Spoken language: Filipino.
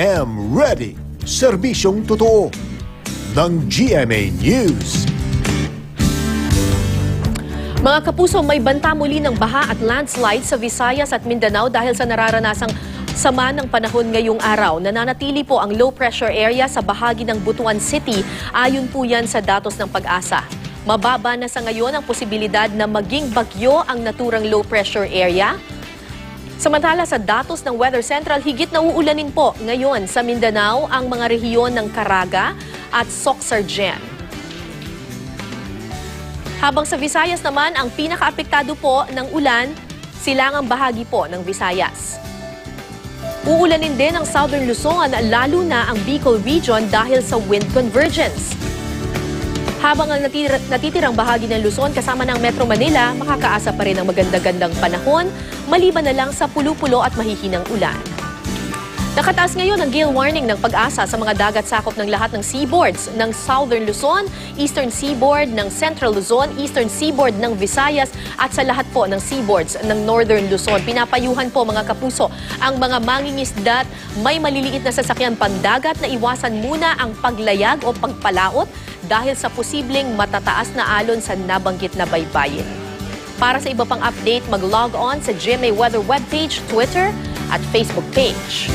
GM Ready. Serbisyong totoo ng GMA News. Mga kapuso, may banta muli ng baha at landslide sa Visayas at Mindanao dahil sa nararanasang sama ng panahon ngayong araw. Nananatili po ang low pressure area sa bahagi ng Butuan City. Ayon po yan sa datos ng Pag-asa. Mababa na sa ngayon ang posibilidad na maging bagyo ang naturang low pressure area. Samantala sa datos ng Weather Central, higit na uulanin po ngayon sa Mindanao ang mga rehiyon ng Caraga at Soxargen. Habang sa Visayas naman, ang pinakaapektado po ng ulan, silangang bahagi po ng Visayas. Uulanin din ang Southern Luzon, lalo na ang Bicol Region dahil sa wind convergence. Habang ang natitirang bahagi ng Luzon kasama ng Metro Manila, makakaasa pa rin ng maganda-gandang panahon, maliban na lang sa pulo-pulo at mahihinang ulan. Nakataas ngayon ang gale warning ng Pag-asa sa mga dagat sakop ng lahat ng seaboards ng Southern Luzon, Eastern Seaboard ng Central Luzon, Eastern Seaboard ng Visayas at sa lahat po ng seaboards ng Northern Luzon. Pinapayuhan po mga kapuso ang mga mangingisda at may maliliit na sasakyan pandagat na iwasan muna ang paglayag o pagpalaot dahil sa posibleng matataas na alon sa nabanggit na baybayin. Para sa iba pang update, mag-log on sa GMA Weather webpage, Twitter at Facebook page.